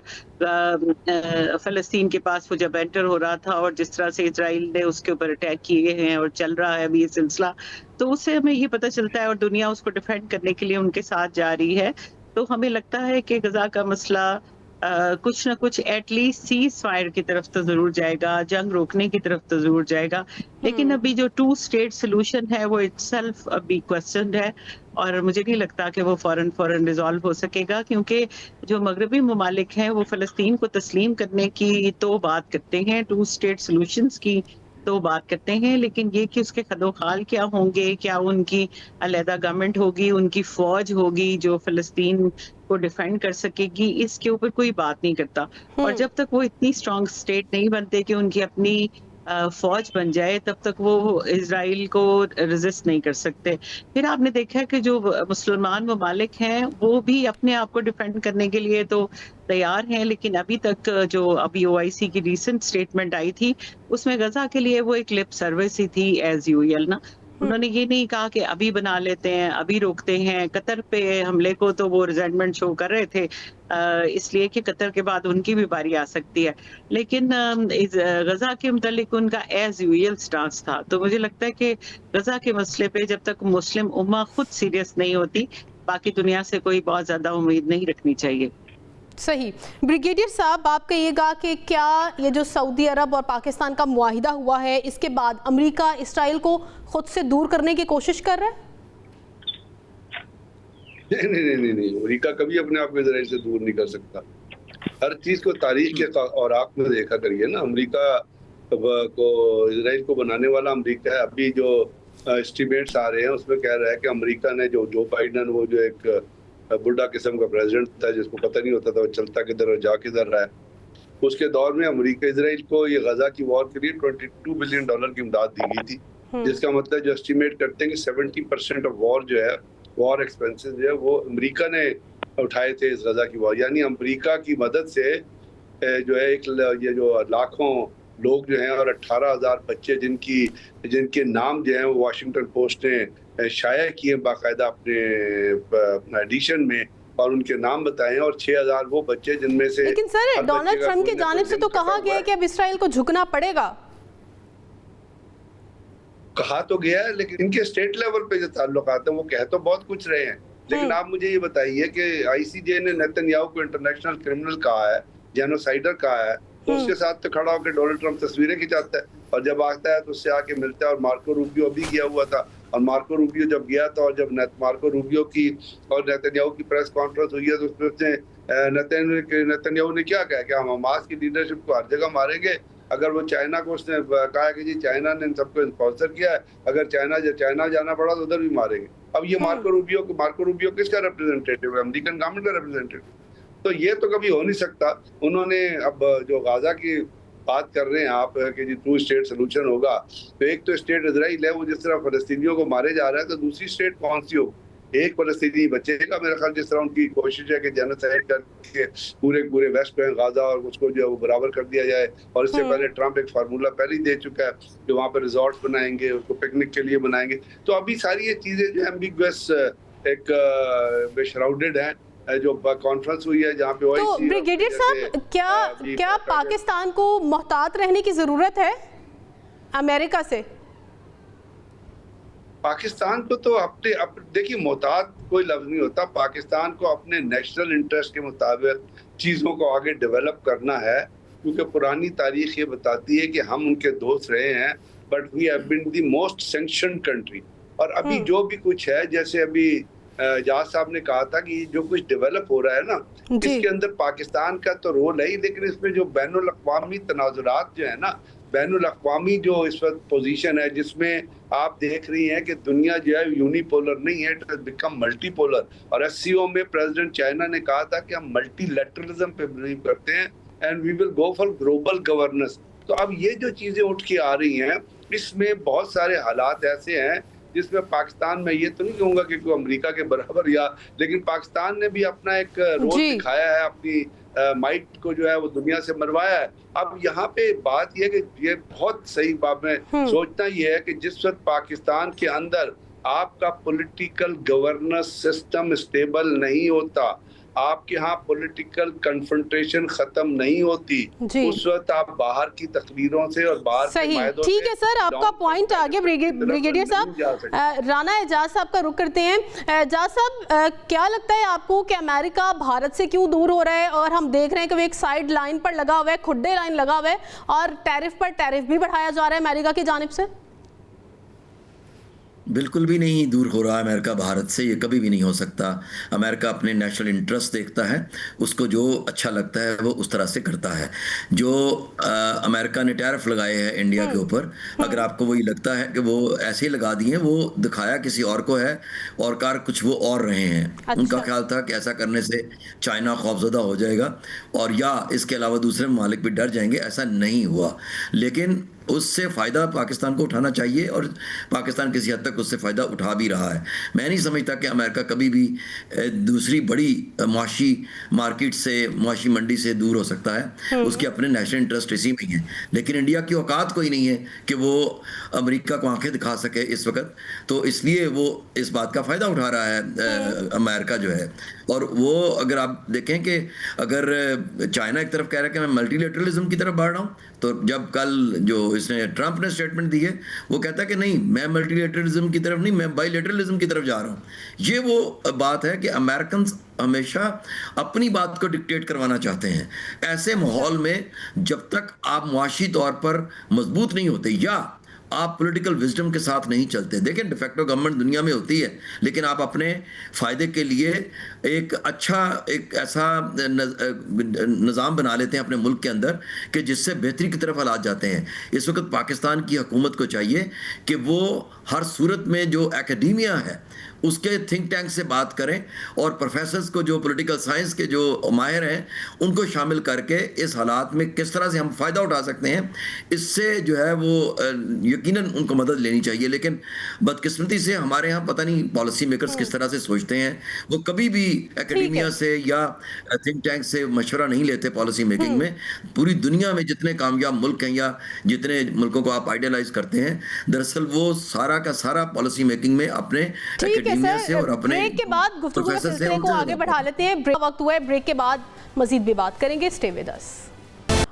फ़लस्तीन के पास वो जब एंटर हो रहा था और जिस तरह से इजराइल ने उसके ऊपर अटैक किए हैं और चल रहा है अभी ये सिलसिला, तो उससे हमें ये पता चलता है और दुनिया उसको डिफेंड करने के लिए उनके साथ जा रही है। तो हमें लगता है कि गजा का मसला कुछ ना कुछ एटलीस्ट सीज फायर की तरफ तो जरूर जाएगा, जंग रोकने की तरफ तो जरूर जाएगा, लेकिन अभी जो 2 स्टेट सोल्यूशन है वो इटसेल्फ अभी क्वेश्चनड है और मुझे नहीं लगता कि वो फौरन रिजॉल्व हो सकेगा, क्योंकि जो मगरबी ममालिक हैं वो फ़लस्तीन को तस्लीम करने की तो बात करते हैं, 2 स्टेट सोल्यूशंस की तो बात करते हैं, लेकिन ये कि उसके खदोखाल क्या होंगे, क्या उनकी अलहदा गवर्नमेंट होगी, उनकी फौज होगी जो फ़लस्तीन को डिफेंड कर सकेगी, इसके ऊपर कोई बात नहीं करता। और जब तक वो इतनी स्ट्रॉन्ग स्टेट नहीं बनते कि उनकी अपनी फौज बन जाए, तब तक वो इजराइल को रेजिस्ट नहीं कर सकते। फिर आपने देखा है कि जो मुसलमान ममालिक हैं वो भी अपने आप को डिफेंड करने के लिए तो तैयार हैं, लेकिन अभी तक जो अभी OIC की रीसेंट स्टेटमेंट आई थी उसमें गजा के लिए वो एक लिप सर्विस ही थी एज यूजुअल ना। उन्होंने ये नहीं कहा कि अभी बना लेते हैं, अभी रोकते हैं। कतर पे हमले को तो वो रिजेंटमेंट शो कर रहे थे इसलिए कि कतर के बाद उनकी भी बारी आ सकती है, लेकिन गजा के मुतालिक उनका एज यूजुअल स्टांस था। तो मुझे लगता है कि गजा के मसले पे जब तक मुस्लिम उम्मा खुद सीरियस नहीं होती, बाकी दुनिया से कोई बहुत ज्यादा उम्मीद नहीं रखनी चाहिए। सही। ब्रिगेडियर साहब, आप कहिएगा कि क्या ये जो सऊदी अरब और पाकिस्तान का मुआहिदा हुआ है इसके बाद अमेरिका इसराइल को खुद से दूर करने की कोशिश कर रहा है? नहीं, अमेरिका कभी अपने आप को इजराइल से दूर नहीं कर सकता। हर चीज को तारीख के औराक में देखा करिए ना। अमेरिका को इजराइल को बनाने वाला अमेरिका है। अभी जो एस्टिमेट्स आ रहे हैं उसमें कह रहा है कि अमेरिका ने जो बाइडन, वो जो एक बुढ़ा किस्म का प्रेसिडेंट था जिसको पता नहीं होता था वो चलता किधर और जा किधर रहा है, उसके दौर में अमेरिका इजराइल को ये गजा की वॉर के लिए $22 बिलियन की इमदाद दी गई थी, जिसका मतलब जो एस्टिमेट करते हैं कि 70% ऑफ वॉर जो है, वॉर एक्सपेंसेस जो है वो अमेरिका ने उठाए थे इस गजा की वॉर। यानी अमेरिका की मदद से जो है ये जो लाखों लोग जो हैं और 18,000 बच्चे जिनके नाम जो हैं वो वाशिंगटन पोस्ट ने शाया किए बाकायदा अपने एडिशन में और उनके नाम बताए, और 6,000 वो बच्चे जिनमें से। लेकिन सर, डोनाल्ड ट्रंप की जानिब से तो कहा गया है कि अब इसराइल को झुकना पड़ेगा। कहा तो गया है, लेकिन इनके स्टेट लेवल पे जो ताल्लुकात हैं वो कह तो बहुत कुछ रहे हैं, लेकिन आप मुझे ये बताइए कि ICJ ने नेतन्याहू को इंटरनेशनल क्रिमिनल कहा है, जेनोसाइडर कहा है, तो उसके साथ तो खड़ा होकर डोनाल्ड ट्रंप तस्वीरें खिंचाता है, और जब आता है तो उससे आके मिलता है। और मार्को रूबियो अभी गया हुआ था, और मार्को रूबियो जब गया था और जब मार्को रूबियो की और नेतन्याहू की प्रेस कॉन्फ्रेंस हुई है तो उसमें नेतन्याहू ने क्या कहा कि हम हमास की लीडरशिप को हर जगह मारेंगे। अगर वो चाइना को उसने कहा कि जी चाइना ने इन सबको स्पॉन्सर किया है, अगर चाइना जाना पड़ा तो उधर भी मारेंगे। अब ये मार्को रूबियो किसका रिप्रेजेंटेटिव है? अमेरिकन गवर्नमेंट का रिप्रेजेंटेटिव। तो ये तो कभी हो नहीं सकता। उन्होंने अब जो गाजा की बात कर रहे हैं आप कि जी 2 स्टेट सोल्यूशन होगा, तो एक तो स्टेट इजराइल है, वो जिस तरह फलस्तीनियों को मारे जा रहा है, तो दूसरी स्टेट कौन सी होगी? एक फलस्तीनी बचेगा मेरा ख्याल, जिस तरह उनकी कोशिश है कि जेनोसाइड करके पूरे वेस्ट बैंक गाजा और उसको जो है वो बराबर कर दिया जाए। और इससे पहले ट्रंप एक फार्मूला पहले ही दे चुका है कि वहाँ पर रिजॉर्ट बनाएंगे, उसको पिकनिक के लिए बनाएंगे। तो अभी सारी ये चीजें जो एम्बिगुअस एक शराउडेड है। जो कॉन्फ्रेंस हुई है जहाँ पे तो ब्रिगेडियर साहब, क्या पाकिस्तान को मोहतात रहने की जरूरत है अमेरिका से? पाकिस्तान को तो अपने देखिए, मोहतात कोई लफ्ज नहीं होता। पाकिस्तान को अपने नेशनल इंटरेस्ट के मुताबिक चीज़ों को आगे डेवलप करना है, क्योंकि पुरानी तारीख ये बताती है कि हम उनके दोस्त रहे हैं, but we have been the most sanctioned country. और अभी जो भी कुछ है, जैसे अभी जहाज साहब ने कहा था कि जो कुछ डेवलप हो रहा है ना, इसके अंदर पाकिस्तान का तो रोल है ही, लेकिन इसमें जो बैनुल अक़वामी तनाज़ुरात जो है ना, बैनुल अक़वामी जो इस वक्त पोजीशन है, जिसमें आप देख रही हैं कि दुनिया जो है यूनिपोलर नहीं है, इट हैज बिकम मल्टीपोलर। और एससीओ में प्रेसिडेंट चाइना ने कहा था कि हम मल्टीलैटरलिज्म पे बिलीव करते हैं and we will go for global governance. तो अब ये जो चीजें उठ के आ रही हैं, इसमें बहुत सारे हालात ऐसे हैं जिसमें पाकिस्तान में, ये तो नहीं कहूंगा कि कोई अमेरिका के बराबर या, लेकिन पाकिस्तान ने भी अपना एक रोल दिखाया है, अपनी माइट को जो है वो दुनिया से मरवाया है। अब यहाँ पे बात यह है कि ये बहुत सही बात में सोचना ये है कि जिस वक्त पाकिस्तान के अंदर आपका पॉलिटिकल गवर्नेंस सिस्टम स्टेबल नहीं होता, आपके यहाँ पॉलिटिकल कन्फ्रंटेशन खत्म नहीं होती, उस वक्त आप बाहर की तकरीरों से और बाहर सही, ठीक है सर, आपका पॉइंट आगे। ब्रिगेडियर साहब, राना एजाज साहब का रुख करते हैं। एजाज साहब, क्या लगता है आपको कि अमेरिका भारत से क्यों दूर हो रहा है? और हम देख रहे हैं कि वो एक साइड लाइन पर लगा हुआ है, खुड्डे लाइन लगा हुआ है, और टैरिफ पर टैरिफ भी बढ़ाया जा रहा है अमेरिका की जानिब से। बिल्कुल भी नहीं दूर हो रहा अमेरिका भारत से, ये कभी भी नहीं हो सकता। अमेरिका अपने नेशनल इंटरेस्ट देखता है, उसको जो अच्छा लगता है वो उस तरह से करता है। जो अमेरिका ने टैरिफ लगाए हैं इंडिया के ऊपर, अगर आपको वही लगता है कि वो ऐसे ही लगा दिए, वो दिखाया किसी और को है और कार कुछ वो और रहे हैं। अच्छा। उनका ख्याल था कि ऐसा करने से चाइना खौफजदा हो जाएगा और या इसके अलावा दूसरे ममालिक भी डर जाएंगे, ऐसा नहीं हुआ। लेकिन उससे फ़ायदा पाकिस्तान को उठाना चाहिए और पाकिस्तान किसी हद तक उससे फ़ायदा उठा भी रहा है। मैं नहीं समझता कि अमेरिका कभी भी दूसरी बड़ी मुआशी मार्केट से, मुआशी मंडी से दूर हो सकता है। उसके अपने नेशनल इंटरेस्ट इसी में ही है, लेकिन इंडिया की औकात कोई नहीं है कि वो अमेरिका को आंखें दिखा सके इस वक्त। तो इसलिए वो इस बात का फ़ायदा उठा रहा है अमेरिका जो है। और वो अगर आप देखें कि अगर चाइना एक तरफ कह रहा है कि मैं मल्टीलेटरलिज्म की तरफ बढ़ रहा हूँ, तो जब कल जो इसने ट्रंप ने स्टेटमेंट दी है, वो कहता है कि नहीं, मैं मल्टीलेटरलिज्म की तरफ नहीं, मैं बाइलेटरलिज्म की तरफ जा रहा हूँ। ये वो बात है कि अमेरिकन हमेशा अपनी बात को डिक्टेट करवाना चाहते हैं। ऐसे माहौल में जब तक आप मुआशी तौर पर मजबूत नहीं होते या आप पॉलिटिकल विजडम के साथ नहीं चलते, देखें डिफेक्टो गवर्नमेंट दुनिया में होती है, लेकिन आप अपने फ़ायदे के लिए एक अच्छा, एक ऐसा निज़ाम बना लेते हैं अपने मुल्क के अंदर कि जिससे बेहतरी की तरफ हालात जाते हैं। इस वक्त पाकिस्तान की हुकूमत को चाहिए कि वो हर सूरत में जो एकेडमिया है उसके थिंक टैंक से बात करें और प्रोफेसर्स को, जो पॉलिटिकल साइंस के जो माहिर हैं, उनको शामिल करके इस हालात में किस तरह से हम फ़ायदा उठा सकते हैं, इससे जो है वो यकीनन उनको मदद लेनी चाहिए। लेकिन बदकिस्मती से हमारे यहाँ पता नहीं पॉलिसी मेकर्स किस तरह से सोचते हैं, वो कभी भी एकेडमिया से या थिंक टैंक से मशवरा नहीं लेते पॉलिसी मेकिंग में। पूरी दुनिया में जितने कामयाब मुल्क हैं या जितने मुल्कों को आप आइडियलाइज करते हैं, दरअसल वो सारा का सारा पॉलिसी मेकिंग में अपने से और अपने ब्रेक के बाद गुफ्तगू के सिलसिले को आगे बढ़ा लेते हैं। ब्रेक वक्त हुआ है, ब्रेक के बाद मजीद भी बात करेंगे। Stay with us.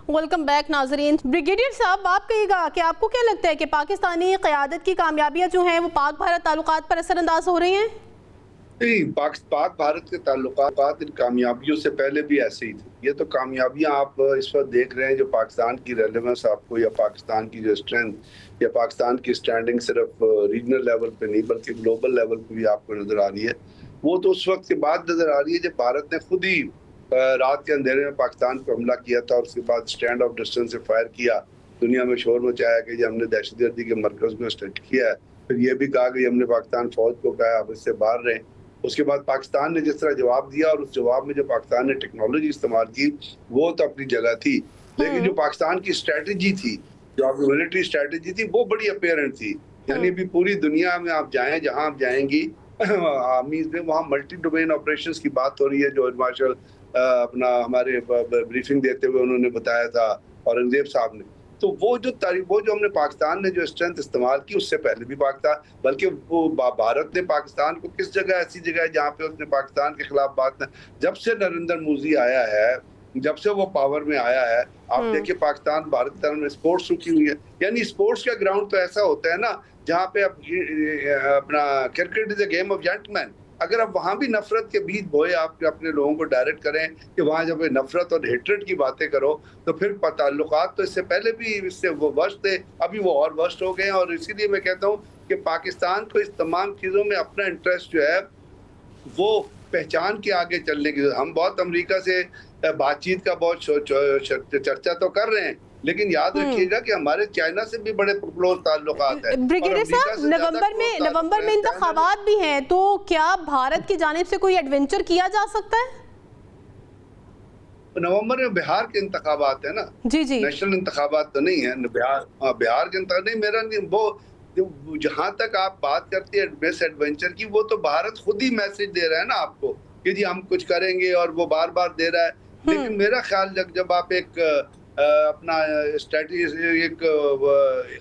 Welcome back नाजरीन। ब्रिगेडियर साहब, आप कहिएगा कि आपको क्या लगता है कि पाकिस्तानी क़यादत की कामयाबियां जो हैं वो पाक भारत ताल्लुकात पर असरअंदाज हो रही हैं? नहीं, पाक भारत के ताल्लुकात इन कामयाबियों से पहले भी ऐसे ही थे। ये तो कामयाबियां आप इस वक्त देख रहे हैं, जो पाकिस्तान की रेलेवेंस आपको, या पाकिस्तान की जो स्ट्रेंथ या पाकिस्तान की स्टैंडिंग सिर्फ रीजनल लेवल पे नहीं बल्कि ग्लोबल लेवल पे भी आपको नजर आ रही है। वो तो उस वक्त के बाद नजर आ रही है जब भारत ने खुद ही रात के अंधेरे में पाकिस्तान पर हमला किया था और उसके बाद स्टैंड ऑफ डिस्टेंस से फायर किया, दुनिया में शोर मचाया कि हमने दहशतगर्दी के मरकज को स्ट्रैक किया है। फिर ये भी कहा कि हमने पाकिस्तान फौज को कहा आप इससे बाहर रहें। उसके बाद पाकिस्तान ने जिस तरह जवाब दिया, और उस जवाब में जो पाकिस्तान ने टेक्नोलॉजी इस्तेमाल की, वो तो अपनी जगह थी, लेकिन जो पाकिस्तान की स्ट्रेटजी थी, जो आपकी मिलिट्री स्ट्रेटजी थी, वो बड़ी अपेरेंट थी। यानी भी पूरी दुनिया में आप जाएं, जहां आप जाएंगी आर्मीज में, वहाँ मल्टी डोमेन ऑपरेशंस की बात हो रही है, जो मार्शल अपना हमारे ब्रीफिंग देते हुए उन्होंने बताया था, औरंगजेब साहब ने। तो वो जो हमने पाकिस्तान ने जो स्ट्रेंथ इस्तेमाल की, उससे पहले भी पाकिस्तान, बल्कि वो भारत ने पाकिस्तान को किस जगह, ऐसी जगह है जहाँ पे उसने पाकिस्तान के खिलाफ बात न, जब से नरेंद्र मोदी आया है, जब से वो पावर में आया है, आप देखिए पाकिस्तान भारत की तरफ में स्पोर्ट्स रुकी हुई है। यानी स्पोर्ट्स का ग्राउंड तो ऐसा होता है ना, जहाँ पे अपना cricket is a game of gentleman. अगर आप वहाँ भी नफरत के बीज बोए, आप अपने लोगों को डायरेक्ट करें कि वहाँ जब नफरत और हेट्रेड की बातें करो, तो फिर ताल्लुकात तो इससे पहले भी इससे वो वर्स्ट थे, अभी वो और वर्स्ट हो गए हैं। और इसीलिए मैं कहता हूँ कि पाकिस्तान को इस तमाम चीज़ों में अपना इंटरेस्ट जो है वो पहचान के आगे चलने की। हम बहुत अमेरिका से बातचीत का बहुत चर्चा तो कर रहे हैं, लेकिन याद रखिएगा कि हमारे चाइना से भी बड़े क्लोज ताल्लुकात हैं। ब्रिगेडियर साहब, नवंबर में इंतखाबात भी हैं, तो क्या भारत की जानिब से कोई एडवेंचर किया जा सकता है? नवंबर में बिहार के इंतखाबात है ना जी जी, नेशनल इंतखाबात तो नहीं है बिहार के इंतखाब नहीं। मेरा नहीं, वो जहां तक आप बात करती है मिस एडवेंचर की, वो तो भारत खुद ही मैसेज दे रहा है ना आपको कि जी हम कुछ करेंगे, और वो बार बार दे रहा है। लेकिन मेरा ख्याल जब आप एक अपना स्ट्रेटजी एक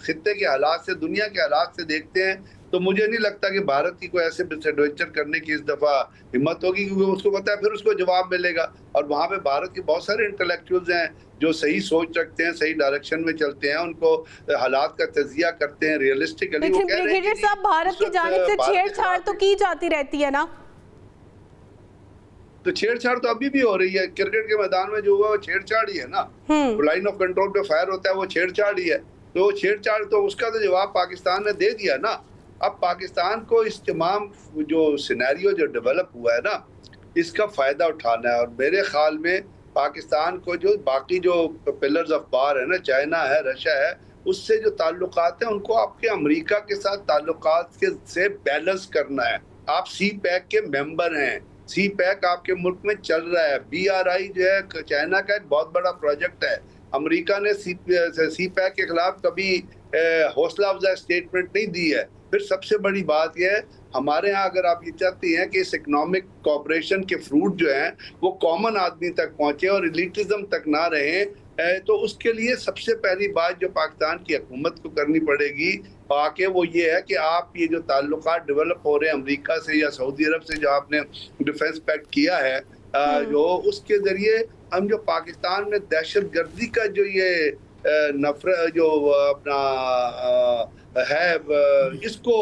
खित्ते के हालात से, दुनिया के हालात से देखते हैं, तो मुझे नहीं लगता कि भारत की कोई ऐसे मिसएडवेंचर करने की इस दफा हिम्मत होगी, क्योंकि उसको पता है फिर उसको जवाब मिलेगा। और वहाँ पे भारत के बहुत सारे इंटेलेक्चुअल्स हैं जो सही सोच रखते हैं, सही डायरेक्शन में चलते हैं, उनको हालात का तजिया करते हैं रियलिस्टिकली। लेकिन ब्रिगेडियर साहब, भारत की जानिब से छेड़छाड़ तो की जाती रहती है ना? तो छेड़छाड़ तो अभी भी हो रही है। क्रिकेट के मैदान में जो हुआ वो छेड़छाड़ ही है ना। लाइन ऑफ कंट्रोल पे फायर होता है, वो छेड़छाड़ ही है। तो छेड़छाड़, तो उसका तो जवाब पाकिस्तान ने दे दिया ना। अब पाकिस्तान को इस तमाम जो सिनेरियो जो डेवलप हुआ है ना, इसका फायदा उठाना है। और मेरे ख्याल में पाकिस्तान को जो बाकी जो पिलर्स ऑफ पावर है ना, चाइना है, रशिया है, उससे जो ताल्लुकात हैं उनको आपके अमेरिका के साथ ताल्लुकात के से बैलेंस करना है। आप सी पैक के मेंबर हैं, सी पैक आपके मुल्क में चल रहा है। BRI जो है चाइना का एक बहुत बड़ा प्रोजेक्ट है। अमेरिका ने सी पैक के खिलाफ कभी हौसला अफजा स्टेटमेंट नहीं दी है। फिर सबसे बड़ी बात यह है, हमारे यहाँ अगर आप ये चाहती हैं कि इस इकोनॉमिक कॉपरेशन के फ्रूट जो हैं वो कॉमन आदमी तक पहुंचे और एलिटिज्म तक ना रहे, तो उसके लिए सबसे पहली बात जो पाकिस्तान की हुकूमत को करनी पड़ेगी आके वो ये है कि आप ये जो ताल्लुकात डेवलप हो रहे हैं अमेरिका से या सऊदी अरब से, जो आपने डिफेंस पैक्ट किया है, जो उसके जरिए हम जो पाकिस्तान में दहशत गर्दी का जो ये नफरत जो अपना है इसको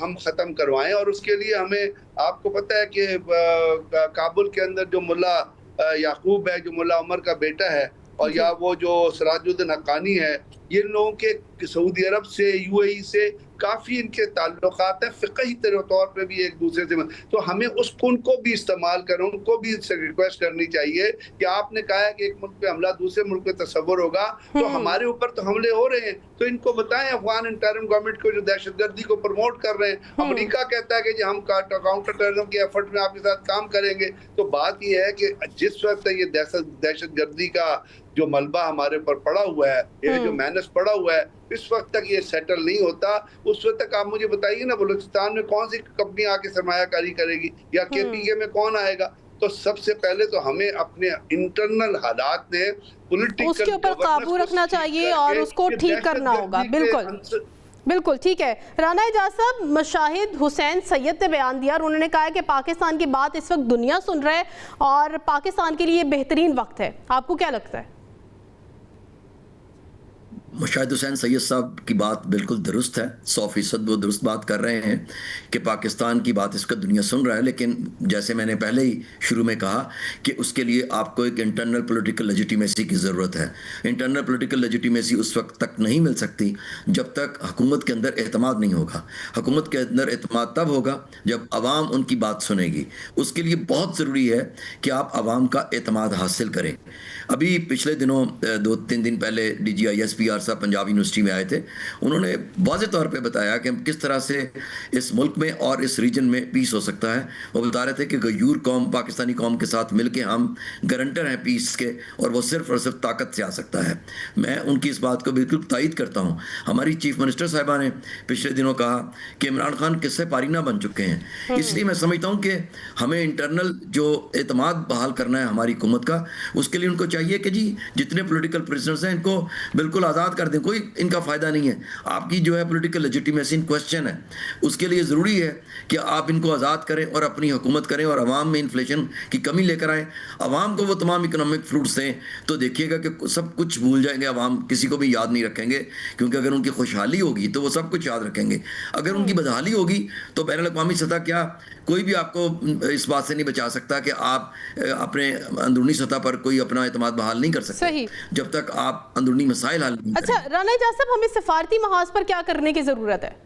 हम ख़त्म करवाएं। और उसके लिए हमें, आपको पता है कि काबुल के अंदर जो मुल्ला याकूब है, जो मुल्ला उमर का बेटा है, और या वो जो सिराजुद्दीन हक्कानी है, ये लोगों के सऊदी अरब से, UAE से काफ़ी इनके ताल्लुकात हैं फ़िक़ही तौर पे भी एक दूसरे से। तो हमें उनको भी इस्तेमाल करें, उनको भी रिक्वेस्ट करनी चाहिए कि आपने कहा है कि एक मुल्क पे हमला दूसरे मुल्क पे तस्वुर होगा, तो हमारे ऊपर तो हमले हो रहे हैं, तो इनको बताएं अफगान इंटरिम गवर्नमेंट को जो दहशतगर्दी को प्रमोट कर रहे हैं। अमेरिका कहता है कि जी हम काउंटर टेररिज्म के एफर्ट में आपके साथ काम करेंगे। तो बात यह है कि जिस वक्त ये दहशतगर्दी का जो मलबा हमारे ऊपर पड़ा हुआ है, ये जो मैनस पड़ा हुआ है, इस वक्त तक ये सेटल नहीं होता, उस वक्त तक आप मुझे बताइए ना, बलूचिस्तान में कौन सी कंपनी आके सरमायाकारी करेगी, या KPK में कौन आएगा? तो सबसे पहले तो हमें अपने इंटरनल हालात में पॉलिटिकल उसके ऊपर काबू रखना चाहिए और उसको ठीक करना होगा। बिल्कुल बिल्कुल ठीक है। राना एजाज साहब, मुशाहिद हुसैन सैयद ने बयान दिया और उन्होंने कहा है कि पाकिस्तान की बात इस वक्त दुनिया सुन रहा है और पाकिस्तान के लिए बेहतरीन वक्त है। आपको क्या लगता है? मुशाहिद हुसैन सैयद साहब की बात बिल्कुल दुरुस्त है, 100% वो दुरुस्त बात कर रहे हैं कि पाकिस्तान की बात इसका दुनिया सुन रहा है। लेकिन जैसे मैंने पहले ही शुरू में कहा कि उसके लिए आपको एक इंटरनल पॉलिटिकल लेजिटिमेसी की ज़रूरत है। इंटरनल पॉलिटिकल लेजिटिमेसी उस वक्त तक नहीं मिल सकती जब तक हुकूमत के अंदर एतमाद नहीं होगा। हुकूमत के अंदर एतमाद तब होगा जब आवाम उनकी बात सुनेगी। उसके लिए बहुत ज़रूरी है कि आप आवाम का एतमाद हासिल करें। अभी पिछले दिनों 2-3 दिन पहले DGI SPR साहब पंजाब यूनिवर्सिटी में आए थे। उन्होंने वाज़ेह तौर पे बताया कि किस तरह से इस मुल्क में और इस रीजन में पीस हो सकता है। वो बता रहे थे कि गयूर कौम, पाकिस्तानी कौम के साथ मिलके हम गारंटर हैं पीस के, और वो सिर्फ और सिर्फ ताकत से आ सकता है। मैं उनकी इस बात को बिल्कुल तायद करता हूँ। हमारी चीफ मिनिस्टर साहिबा ने पिछले दिनों कहा कि इमरान खान किस्से पारीना बन चुके हैं। इसलिए मैं समझता हूँ कि हमें इंटरनल जो एतमाद बहाल करना है हमारी हुकूमत का, उसके लिए उनको चाहिए कि जी जितने पॉलिटिकल प्रिजनर्स हैं इनको बिल्कुल आज़ाद कर दें, कोई इनका फ़ायदा नहीं है। आपकी जो है पॉलिटिकल लेजिटिमेसी इन क्वेश्चन है, उसके लिए ज़रूरी है कि आप इनको आज़ाद करें और अपनी हुकूमत करें और आवाम में इन्फ्लेशन की कमी लेकर आएँ, आवाम को वो तमाम इकोनॉमिक फ्रूट्स दें। तो देखिएगा कि सब कुछ भूल जाएंगे, आवाम किसी को भी याद नहीं रखेंगे, क्योंकि अगर उनकी खुशहाली होगी तो वो सब कुछ याद रखेंगे। अगर उनकी बदहाली होगी तो बैनुल अक़वामी सतह क्या कोई भी आपको इस बात से नहीं बचा सकता कि आप अपने अंदरूनी सतह पर कोई अपना एतमाद बहाल नहीं कर सकते जब तक आप अंदरूनी मसाइल हल नहीं करें। राना एजाज साहब, हमें सिफारती महाज पर क्या करने की जरूरत है?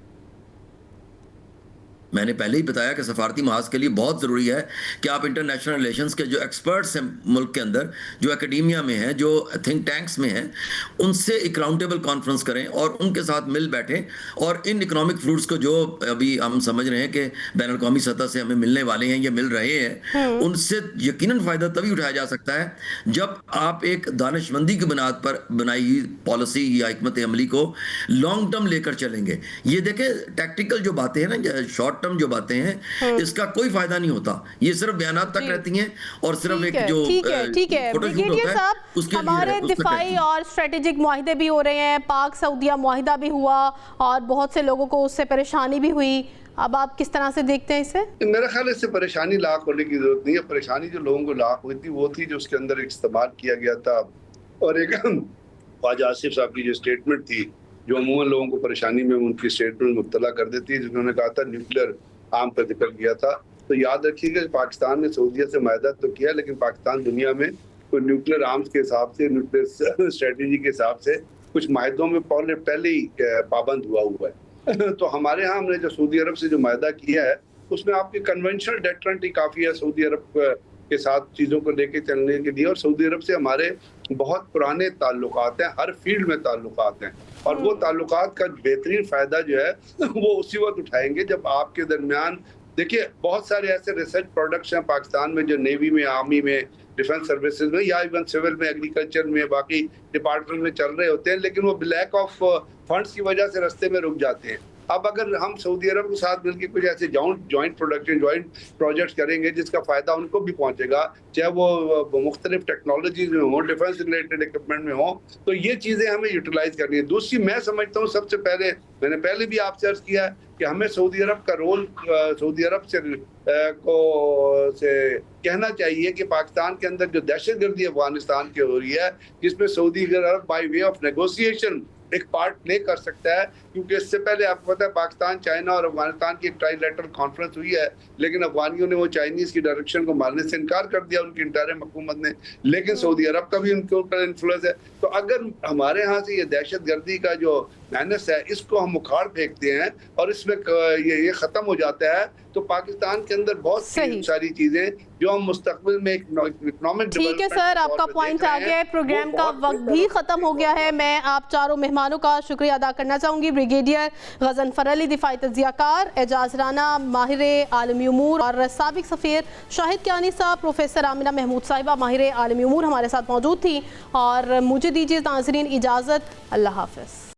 मैंने पहले ही बताया कि सफारती महाज के लिए बहुत ज़रूरी है कि आप इंटरनेशनल रिलेशंस के जो एक्सपर्ट्स हैं मुल्क के अंदर, जो एकेडेमिया में हैं, जो थिंक टैंक्स में हैं, उनसे एक राउंड टेबल कॉन्फ्रेंस करें और उनके साथ मिल बैठें और इन इकोनॉमिक फ्रूट्स को जो अभी हम समझ रहे हैं कि बैनुल अक़वामी सतह से हमें मिलने वाले हैं, ये मिल रहे हैं, उनसे यकीनन फ़ायदा तभी उठाया जा सकता है जब आप एक दानिशमंदी की बुनियाद पर बनाई हुई पॉलिसी या हिकमत अमली को लॉन्ग टर्म लेकर चलेंगे। ये देखें, टैक्टिकल जो बातें हैं ना, शॉर्ट टर्म जो बातें हैं, इसका कोई फायदा नहीं होता, ये सिर्फ बयानात तक रहती हैं और सिर्फ एक जो ठीक है ब्रिगेडियर साहब, हमारे दिफाई और स्ट्रेटेजिक मुआहिदे भी हो रहे हैं, पाक सऊदिया मुआहिदा भी हुआ और बहुत से लोगों को उससे परेशानी भी हुई, अब आप किस तरह से देखते हैं इसे? मेरा ख्याल इससे परेशानी लाख होने की जरूरत नहीं है। परेशानी जो लोगों को लाख हुई थी वो थी जो उसके अंदर इस्तेमाल किया गया था, और एक ख्वाजा आसिफ साहब की जो स्टेटमेंट थी जो अमूमन लोगों को परेशानी में उनकी स्टेटमेंट मुब्तला कर देती है, जिन्होंने कहा था न्यूक्लियर आर्म पर जिक्र किया था। तो याद रखिएगा पाकिस्तान ने सऊदीया से माहिदा तो किया, लेकिन पाकिस्तान दुनिया में कोई न्यूक्लियर आर्म्स के हिसाब से, न्यूक्लियर स्ट्रेटेजी के हिसाब से कुछ माहिदों में पहले ही पाबंद हुआ है। तो हमारे यहाँ हमने जो सऊदी अरब से जो माहिदा किया है उसमें आपकी कन्वेंशनल डेटरेंट ही काफ़ी है सऊदी अरब के साथ चीज़ों को लेके चलने के लिए, और सऊदी अरब से हमारे बहुत पुराने ताल्लुकात हैं, हर फील्ड में ताल्लुकात हैं, और वो ताल्लुकात का बेहतरीन फ़ायदा जो है वो उसी वक्त उठाएंगे जब आपके दरमियान, देखिए बहुत सारे ऐसे रिसर्च प्रोडक्ट्स हैं पाकिस्तान में जो नेवी में, आर्मी में, डिफेंस सर्विसेज में या इवन सिविल में, एग्रीकल्चर में, बाकी डिपार्टमेंट में चल रहे होते हैं, लेकिन वो लैक ऑफ फंड्स की वजह से रास्ते में रुक जाते हैं। अब अगर हम सऊदी अरब के साथ मिलकर कुछ ऐसे जॉइंट प्रोडक्शन, जॉइंट प्रोजेक्ट्स करेंगे जिसका फ़ायदा उनको भी पहुंचेगा, चाहे वो मुख्तलिफ टेक्नोलॉजीज में हो, डिफेंस रिलेटेड इक्विपमेंट में हो, तो ये चीज़ें हमें यूटिलाइज करनी है। दूसरी मैं समझता हूँ सबसे पहले, मैंने पहले भी आपसे अर्ज किया है कि हमें सऊदी अरब का रोल, सऊदी अरब से कहना चाहिए कि पाकिस्तान के अंदर जो दहशतगर्दी अफगानिस्तान की हो रही है, जिसमें Saudi Arab by way of negotiation एक पार्ट प्ले कर सकता है, क्योंकि इससे पहले आपको पता है पाकिस्तान, चाइना और अफगानिस्तान की एक ट्राइलेटरल कॉन्फ्रेंस हुई है, लेकिन अफगानियों ने वो चाइनीज़ की डायरेक्शन को मानने से इनकार कर दिया, उनकी इंटायर हुकूमत ने, लेकिन सऊदी अरब का भी उनके ऊपर इन्फ्लुएंस है। तो अगर हमारे यहाँ से ये दहशतगर्दी का जो मैनस है इसको हम उखाड़ फेंकते हैं और इसमें ये ख़त्म हो जाता है, तो पाकिस्तान के अंदर बहुत सारी चीज़ें जो हम मुस्तकबिल में इकोनॉमिक, ठीक है सर, आपका पॉइंट आ गया है, प्रोग्राम का वक्त भी ख़त्म हो गया है। मैं आप चारों मेहमानों का शुक्रिया अदा करना चाहूँगी, ब्रिगेडियर गजनफर अली दिफाई तज्जियाकार, एजाज राना माहिर आलमी उमूर, और साबिक सफ़ीर शाहिद कियानी साहब, प्रोफेसर आमिना महमूद साहिबा माहिर आलमी उमूर हमारे साथ मौजूद थी। और मुझे दीजिए नाज़रीन इजाज़त, अल्लाह हाफ़िज़।